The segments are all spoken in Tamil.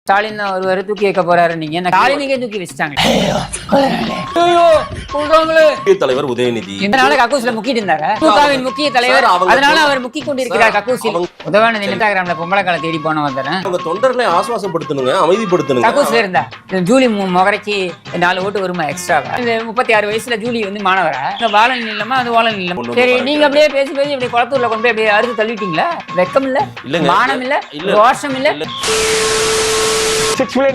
ஸ்டாலின் ஒருவர் தூக்கி வைக்க போறாரு நீங்க ஸ்டாலினுக்கே தூக்கி வச்சுட்டாங்க. தலைவர் உதயநிதி இதனால கக்கூசில முக்கிட்டு இருந்தாரு. திமுகவின் முக்கிய தலைவர், அதனால அவர் முக்கி கொண்டிருக்கிறார் கக்கூசில். உதவானது இன்ஸ்டாகிராம்ல பொம்பளை கால தேடி போன வந்தேன். அவங்க தொண்டர்களை ஆசுவாசப்படுத்தணுங்க, அமைதிப்படுத்தணுங்க. கக்கூசில இருந்தா ஜூலி முகரைக்கு 4 ஓட்டு வருமா எக்ஸ்ட்ராவா? 36 வயசுல ஜூலி வந்து மாணவரா? வாழன் இல்லமா அது வாழன் இல்லமா? சரி, நீங்க அப்படியே பேசி பேசி இப்படி குளத்தூர்ல கொண்டு போய் அப்படியே அறுத்து தள்ளிட்டீங்களா? வெக்கம் இல்ல, மானம் இல்ல, ரோஷம் இல்ல.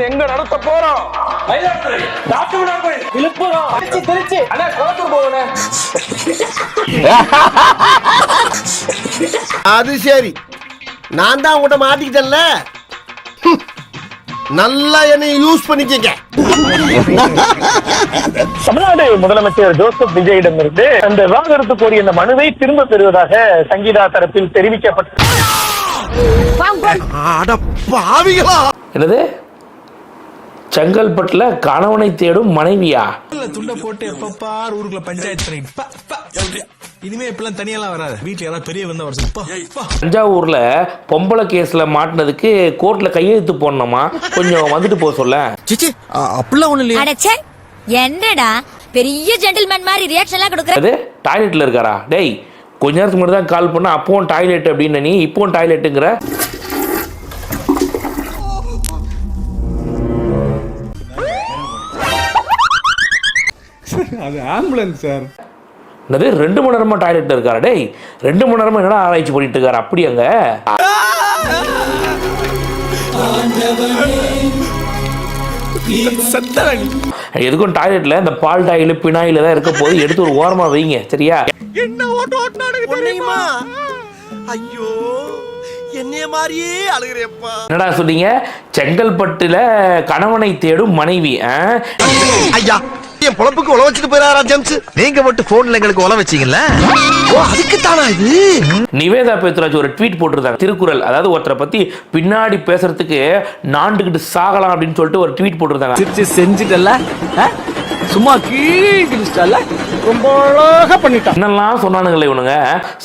எங்க நடத்த போறோம்? அது சரி, நான் தான் உங்கள்கிட்ட மாட்டிக்கிட்டேன்ல, நல்லா என்னை யூஸ் பண்ணிக்கங்க. தமிழ்நாடு முதலமைச்சர் ஜோசப் விஜயிடமிருந்து அந்த விவாகரத்து கோரிய இந்த மனுவை திரும்ப பெறுவதாக சங்கீதா தரப்பில் தெரிவிக்கப்பட்டது. என்னது? செங்கல்பட்டுல கணவனை தேடும் மனைவியா? துண்டை போட்டு எப்பப்பார் ஊருக்குள்ள பஞ்சாயத்து பண்ணிட்டு இனிமே இப்பெல்லாம் தனியெல்லாம் வராது. வீட்டுல யாராவது பெரிய வந்தா வர. தஞ்சாவூர்ல பொம்பளை கேஸ்ல மாட்டினதுக்கு கோர்ட்ல கையெழுத்து போடணுமா, கொஞ்சம் வந்துட்டு போக சொல்ல. அப்படிலாம் ஒண்ணு இல்லையா? என்னடா பெரிய ஜென்டில்மேன் மாதிரி ரியாக்ஷன் எல்லாம் கொடுக்கற? டாய்லெட்ல இருக்காரா? டேய், கொஞ்ச நேரத்துக்கு முன்னாடி தான் கால் பண்ண, அப்பவும் டாய்லெட் அப்படின்னு, நீ இப்பவும் டாய்லெட்டுங்கிற. அது ஆம்புலன்ஸ் சார். என்னது 2 மணி நேரமா டாய்லெட்ல இருக்காரா? டேய், 2 மணி நேரமா என்னடா ஆராய்ச்சி பண்ணிட்டு இருக்காரு? அப்படி அங்க எதுக்கும் டாய்லெட்ல இந்த பால் டாயில் பினாயில தான் இருக்க போது, எடுத்து ஒரு ஓரமா வைங்க, சரியா? என்ன ஓட்டு ஓட்டுனானுங்க? ஐயோ, என்னைய மாதிரியே அழுகிறேப்பா. என்னடா சொன்னீங்க? செங்கல்பட்டுல கணவனை தேடும் மனைவி. ஐயா, என் பொழப்புக்கு உழ வச்சுட்டு போயிடாரா ஜேம்ஸ்? நீங்க மட்டும் போன்ல எங்களுக்கு உழ வச்சீங்கல்ல, அதுக்கு தானா இது? நிவேதா பேத்துராஜ் ஒரு ட்வீட் போட்டிருந்தாங்க. திருக்குறள், அதாவது ஒருத்தரை பத்தி பின்னாடி பேசுறதுக்கு நாண்டுகிட்டு சாகலாம் அப்படின்னு சொல்லிட்டு ஒரு ட்வீட் போட்டிருந்தாங்க. செஞ்சுட்டல, சும்மா கீழிட்டல, ரொம்ப அழகா பண்ணிட்டான். என்னெல்லாம் சொன்னானுங்களே இவனுங்க.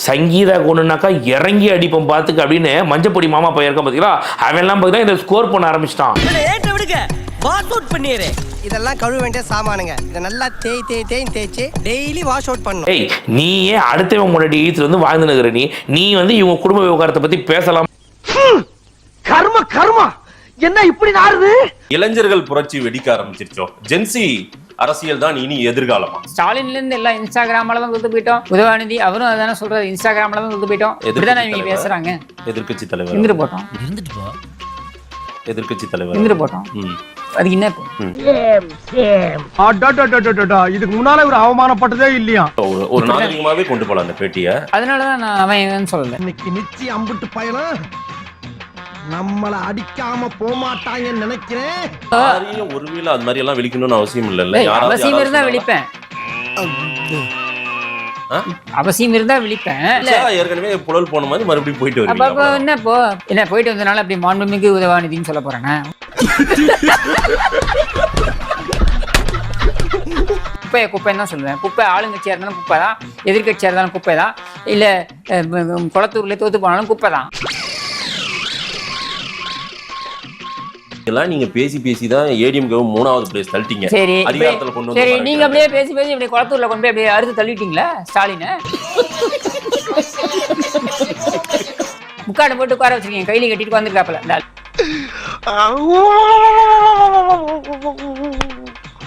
சங்கீதா கொண்டுனாக்கா இறங்கி அடிப்போம் பாத்துக்கு அப்படின்னு மஞ்சப்பொடி மாமா போயிருக்க பாத்தீங்களா? அவன் எல்லாம் பாத்தீங்கன்னா இதை ஸ்கோர் பண்ண ஆரம்பிச்சிட்டான். இதெல்லாம் கழுவ வேண்டிய சாமானுங்க. இதை நல்லா தேய்ச்சி டெய்லி வாஷ் அவுட் பண்ணணும். ஏய், நீ ஏன் அடுத்தவன் முன்னாடி ஈத்துல வந்து வாழ்ந்து நிக்கிற? நீ வந்து இவங்க குடும்ப விவகாரத்தை பத்தி பேசலாம். கர்மா என்ன இப்படி நாறுது? இளைஞர்கள் புரட்சி வெடிக்க ஆரம்பிச்சிருச்சோ? ஜென்சி அரசியல் தான் இனி எதிர்காலமா? ஸ்டாலின்ல இருந்து எல்லாம் இன்ஸ்டாகிராம்ல தான் கொடுத்து போயிட்டோம். உதவாநிதி அவரும் அதான சொல்றாரு, இன்ஸ்டாகிராம்ல தான் கொடுத்து போயிட்டோம். இப்படிதான் இவங்க பேசுறாங்க. எதிர்க்கட்சி தலைவர் இருந்துட்டு போட்டோம், எதிர்க்கட்சி தலைவர் இருந்துட்டு போட்டோம். அது என்ன இதுக்கு முன்னால ஒரு அவமானப்பட்டதே இல்லையா? ஒரு நாகரிகமாவே கொண்டு போலாம் அந்த பேட்டியை. அதனாலதான் நான் அவன் சொல்லல. இன்னைக்கு நிச்சயம் அம்பிட்டு பயணம் நம்மள அடிக்காம போமாட்டாங்கன்னு நினைக்கிறேன். ஒருவேளை அது மாதிரி எல்லாம் விழிக்கணும்னு அவசியம் இல்ல. அவசியம் இருந்தா விழிப்பேன், அவசியம் இருந்தா விழிப்பேன். ஏற்கனவே புழல் போன மாதிரி மறுபடியும் போயிட்டு வருவீங்க. என்ன போயிட்டு வந்தனால அப்படி மாண்புமிகு உதவாநிதின்னு சொல்ல போறேன்னா? குப்பைன்னு தான் சொல்லுவேன். குப்பை ஆளுங்கட்சியா இருந்தாலும் குப்பை தான், எதிர்கட்சியா இருந்தாலும் குப்பை தான், இல்ல குளத்தூர்ல தோத்து போனாலும் குப்பை தான். நீங்க பேசி தான் ஏடிஎம்கே 3வது பிளேஸ் தள்ளிட்டீங்க. சரி, அதிகாரத்துல கொண்டு வந்து. சரி, நீங்க அப்படியே பேசி இப்படி குளத்தூர்ல கொண்டு போய் அப்படியே அறுத்து தள்ளிட்டீங்களா ஸ்டாலினை? முக்காடு போட்டு உட்கார வச்சிருக்கீங்க, கையில கட்டிட்டு வந்துருக்காப்ல.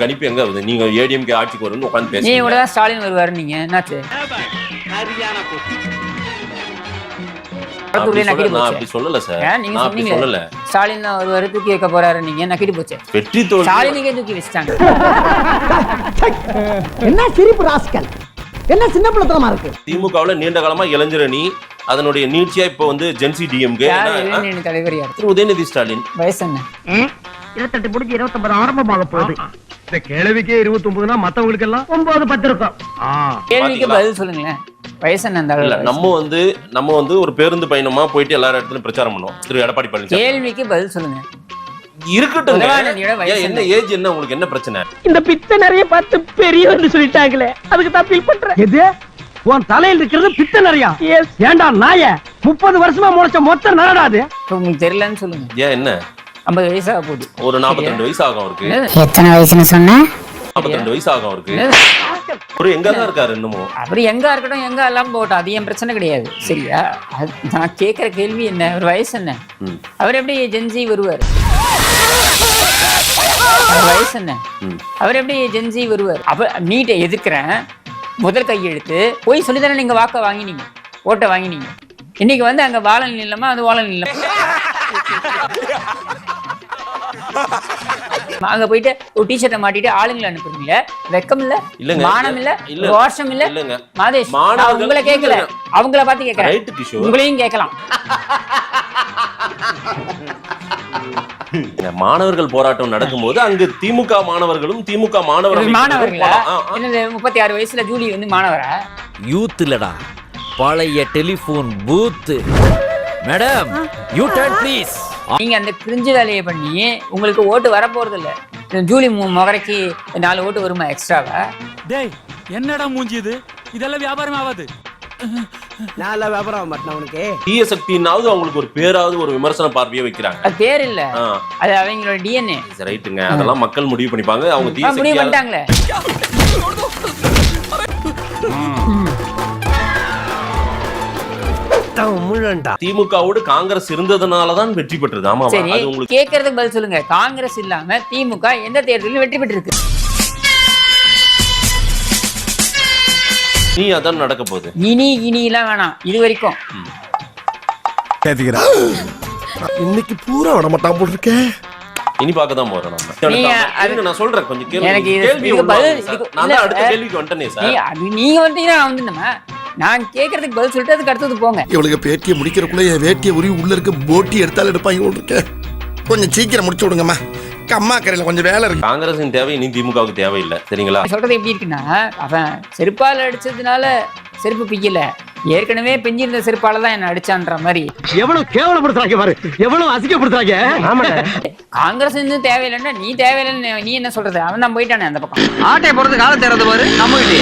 கணிப்பு எங்க வருது? நீங்க ஏடிஎம்கே ஆட்சிக்கு வரும்னு உட்கார்ந்து பேசுறீங்க. நீ கூட தான் ஸ்டாலின் வருவாரு. நீங்க என்னாச்சு? சொல்லல சார், நீங்க சொன்னீங்க ஸ்டாலின் ஒருவர் தூக்கி வைக்க போறாரு, நீங்க நக்கிட்டு போச்சு. வெற்றி தோல்வி ஸ்டாலினுக்கே தூக்கி வச்சிட்டாங்க. என்ன சிரிப்பு ராஸ்கல், என்ன சின்ன பிள்ளைத்தனமா இருக்கு. திமுகவுல நீண்ட காலமா இளைஞர் அணி, அதனுடைய நீட்சியா இப்ப வந்து ஜென்சி டிஎம்கே தலைவர் யார்? உதயநிதி ஸ்டாலின். வயசு என்ன? 28 முடிஞ்சு 29 ஆரம்பமாக போகுது. இந்த கேள்விக்கே 29னா மத்தவங்களுக்கு எல்லாம் 9 10 இருக்கும். கேள்விக்கு பதில் சொல்லுங்களேன். வயசு என்ன? இல்ல, நம்ம வந்து ஒரு பேருந்து பயணமா போயிட்டு எல்லா இடத்துலயும் பிரச்சாரம் பண்ணோம். திரு எடப்பாடி பழனிசாமி. கேள்விக்கு பதில் சொல்லுங்க. இருக்கட்டும், என்ன ஏஜ், என்ன உங்களுக்கு என்ன பிரச்சனை? இந்த பித்த நிறைய பார்த்து பெரியவர்னு சொல்லிட்டாங்களே, அதுக்கு தான் ஃபீல் பண்றேன். எது உன் தலையில் இருக்கிறது பித்த நிறையா? ஏண்டா நாய, 30 வருஷமா முளைச்ச மொத்த நரடாது. உங்களுக்கு தெரியலன்னு சொல்லுங்க. ஏன் என்ன 50 வயசாக போகுது. ஒரு 42 வயசு ஆகும் அவருக்கு. எத்தனை வயசுன்னு சொன்ன? 42 வயசு ஆகும் அவருக்கு. ஒரு எங்க தான் இருக்காரு இன்னமும். அப்படி எங்க இருக்கட்டும், எங்க எல்லாம் போட்டோம், அது என் பிரச்சனை கிடையாது. சரியா? நான் கேட்குற கேள்வி என்ன, ஒரு வயசு என்ன, அவர் எப்படி ஜென்சி வருவார்? வயசு என்ன, அவர் எப்படி ஜென்சி வருவார்? அப்ப நீட்டை எதிர்க்கிறேன், முதல் கையெழுத்து போய் சொல்லி தானே நீங்க வாக்க வாங்கினீங்க, ஓட்டை வாங்கினீங்க. இன்னைக்கு வந்து அங்க வாழல் நிலமா, அது வாழல் நிலம். அங்க போயிட்டு ஒரு டிஷர்ட்டை மாட்டிட்டு ஆளுங்களை அனுப்புறீங்களே, வெக்கம் இல்ல, மானம் இல்ல, ரோஷம் இல்ல. மாதேஷ், உங்களை கேட்கல, அவங்கள பார்த்து கேட்கிறேன், உங்களையும் கேட்கலாம். மாணவர்கள் போராட்டம் நடக்கும்போது அங்கு திமுக மாணவர்களும் திமுக மாணவர்கள் 36 வயசுல ஜூலி வந்து மாணவரா? யூத் இல்லடா, பழைய telephone booth. Madam you turn please. நீங்க அந்த கிரிஞ்சு வேலையை பண்ணி உங்களுக்கு ஓட்டு வர போறது இல்ல. ஜூலி முகரைக்கு 4 ஓட்டு வருமா எக்ஸ்ட்ராவா? டேய் என்னடா மூஞ்சி இது, இதெல்லாம் வியாபாரம் ஆகாது. நல்ல வியாபாரம் மாட்டேன் உனக்கு. தீய சக்தினாவது அவங்களுக்கு ஒரு பேராவது ஒரு விமர்சன பார்வையை வைக்கிறாங்க. அது பேர் இல்ல, அது அவங்களோட டிஎன்ஏ. ரைட்டுங்க, அதெல்லாம் மக்கள் முடிவு பண்ணிப்பாங்க. அவங்க தீய முடிவு பண்ணிட்டாங்களே. திமுகவோடு காங்கிரஸ் இருந்ததுனாலதான் வெற்றி பெற்றது. ஆமா, அது உங்களுக்கு கேட்கறதுக்கு பதில் சொல்லுங்க. காங்கிரஸ் இல்லாம திமுக எந்த தேர்தலில் வெற்றி பெற்றிருக்கு? நீ அதான் நடக்க போகுது. இனி எல்லாம் வேணாம், இது வரைக்கும் இன்னைக்கு பூரா விட மாட்டான் போல் இருக்கேன். இனி பார்க்க தான் போறோம் நம்ம. நான் சொல்றேன் கொஞ்சம் கேள்வி. நான் அடுத்த கேள்விக்கு வந்துட்டேனே சார். நீங்க வந்தீங்கன்னா நான் வந்துட்டேன். நான் கேட்கறதுக்கு பதில் சொல்லிட்டு அதுக்கு அடுத்தது போங்க. இவளுக்கு பேட்டியை முடிக்கிறக்குள்ள என் வேட்டியை உரி உள்ள இருக்க போட்டி எடுத்தாலும் எடுப்பாங்க போல் இருக்கேன். கொஞ்சம் சீக்கிரம் முடிச்சு விடுங்கம்மா, அம்மா கரையில கொஞ்சம் வேலை இருக்கு. காங்கிரஸின் தேவை இனி திமுகவுக்கு தேவையில்லை. சரிங்களா? சொல்றது எப்படி இருக்குன்னா, அவன் செருப்பால் அடிச்சதுனால செருப்பு பிக்கல, ஏற்கனவே பெஞ்சிருந்த செருப்பால தான் என்ன அடிச்சான்ற மாதிரி. எவ்வளவு கேவலப்படுத்துறாங்க பாரு, எவ்வளவு அசிங்கப்படுத்துறாங்க. காங்கிரஸ் இன்னும் தேவையில்லைன்னா நீ தேவையில்லைன்னு நீ என்ன சொல்றது? அவன் தான் போயிட்டானே அந்த பக்கம். ஆட்டை போறது காலம் தேர்றது பாரு நம்ம கிட்டே.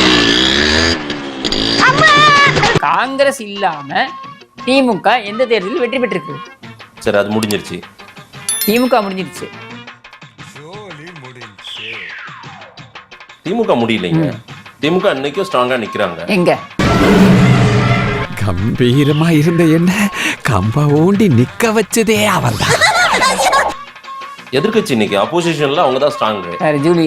காங்கிரஸ் இல்லாம திமுக எந்த தேர்தலில் வெற்றி பெற்றிருக்கு? சரி, அது முடிஞ்சிருச்சு. திமுக முடிஞ்சிருச்சு. திமுக முடியலைங்க. திமுக இன்னைக்கும் ஸ்ட்ராங்கா நிக்கிறாங்க. எங்க கம்பீரமா இருந்த என்ன கம்ப ஊண்டி நிக்க வச்சதே அவன் தான். எதிர்க்கட்சி இன்னைக்கு அப்போசிஷன்ல அவங்க தான் ஸ்ட்ராங். ஜூலி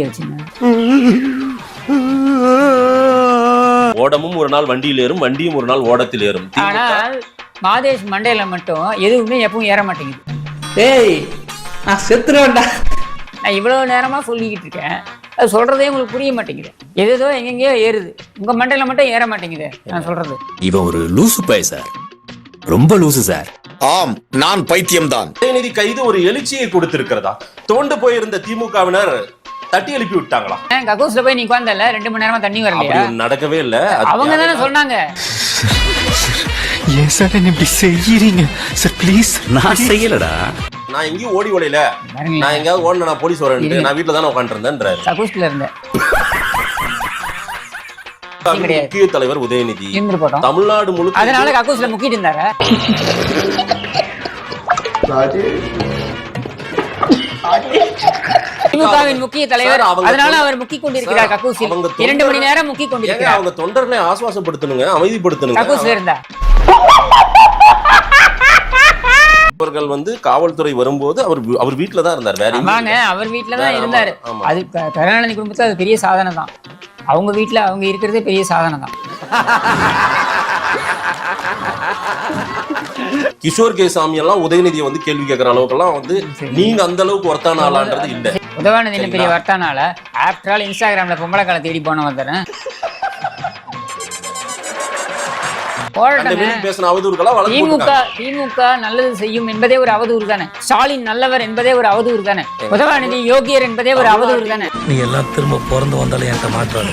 ஓடமும் ஒரு நாள் வண்டியில் ஏறும், வண்டியும் ஒரு நாள் ஓடத்தில் ஏறும். ஆனால் மாதேஷ் மண்டையில மட்டும் எதுவுமே எப்பவும் ஏற மாட்டேங்குது. டேய் நான் செத்துறேன்டா. நான் இவ்வளவு நேரமா சொல்லிக்கிட்டு இருக்கேன், அது சொல்றதே உங்களுக்கு புரிய மாட்டேங்குது. ஏதோ எங்கெங்கயோ ஏறுது, உங்க மண்டையில மட்டும் ஏற மாட்டேங்குது நான் சொல்றது. இவன் ஒரு லூசு பாய் சார், ரொம்ப லூசு சார். ஆம், நான் பைத்தியம் தான். உதயநிதி கைது ஒரு எழுச்சியை கொடுத்திருக்கிறதா? தோண்டு போயிருந்த திமுகவினர் தட்டி எழுப்பி விட்டாங்களா? கக்கூஸ்ல போய் நீ உட்கார்ந்தல 2 மணி நேரமா தண்ணி வரலையா? நடக்கவே இல்ல. அவங்க தானே சொன்னாங்க. ஏன் சார் என்ன இப்படி செய்யறீங்க சார்? ப்ளீஸ். நான் செய்யலடா. நான் எங்கேயும் ஓடி ஓடல. நான் எங்கேயாவது ஓடன, நான் போலீஸ் வரேன், நான் வீட்டுல தானே உட்காந்துருந்தேன்றாரு. கக்கூஸ்ல இருந்தேன். முக்கிய தலைவர் உதயநிதி தமிழ்நாடு முழுக்க, அதனால கக்கூஸ்ல முக்கிட்டு இருந்தாரு. திமுகவின் முக்கிய தலைவர், அதனால அவர் முக்கி கொண்டிருக்கிறார் கக்கூசில். 2 மணி நேரம் முக்கி கொண்டிருக்கிறார். அவங்க தொண்டர்களை ஆசுவாசப்படுத்தணுங்க, அமைதிப்படுத்தணுங்க. கக்கூஸ்ல இருந்தா அவர்கள் வந்து காவல்துறை வரும்போது அவர் வீட்டுல தான் இருந்தார். வேற ஆமாங்க, அவர் வீட்டுல தான் இருந்தாரு. அது கருணாநிதி குடும்பத்துல அது பெரிய சாதனை தான். அவங்க வீட்டுல அவங்க இருக்கிறதே பெரிய சாதனை தான். கிஷோர் கே சாமி எல்லாம் உதயநிதியை வந்து கேள்வி கேட்கிற அளவுக்கு எல்லாம் வந்து நீங்க அந்த அளவுக்கு ஒர்த்தான ஆளான்றது இல்ல. உதவானது என்ன பெரிய வர்த்தான ஆளா? ஆஃப்டர் ஆல் இன்ஸ்டாகிராம்ல பொம்பளை காலை தேடி போனவன் தானே. திமுக நல்லது செய்யும் என்பதே ஒரு அவதூறு தானே. ஸ்டாலின் நல்லவர் என்பதே ஒரு அவதூறு தானே. உதவாநிதி யோகியர் என்பதே ஒரு அவதூறு தானே. நீ எல்லாம் திரும்ப பிறந்து வந்தாலும் என்கிட்ட மாட்டாரு.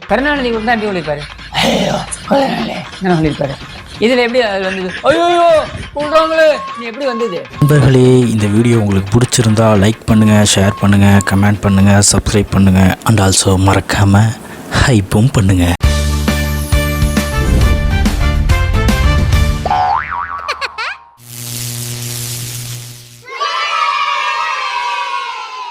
கருணாநிதி கூட தான் எப்படி சொல்லியிருப்பாரு, என்ன சொல்லியிருப்பாரு? இதுல எப்படி வந்தது? ஐயோ சொல்றாங்களே, நீ எப்படி வந்தது? நண்பர்களே, இந்த வீடியோ உங்களுக்கு பிடிச்சிருந்தா லைக் பண்ணுங்க, ஷேர் பண்ணுங்க, கமெண்ட் பண்ணுங்க, சப்ஸ்கிரைப் பண்ணுங்க, அண்ட் ஆல்சோ மறக்காம ஹைப்பும் பண்ணுங்க.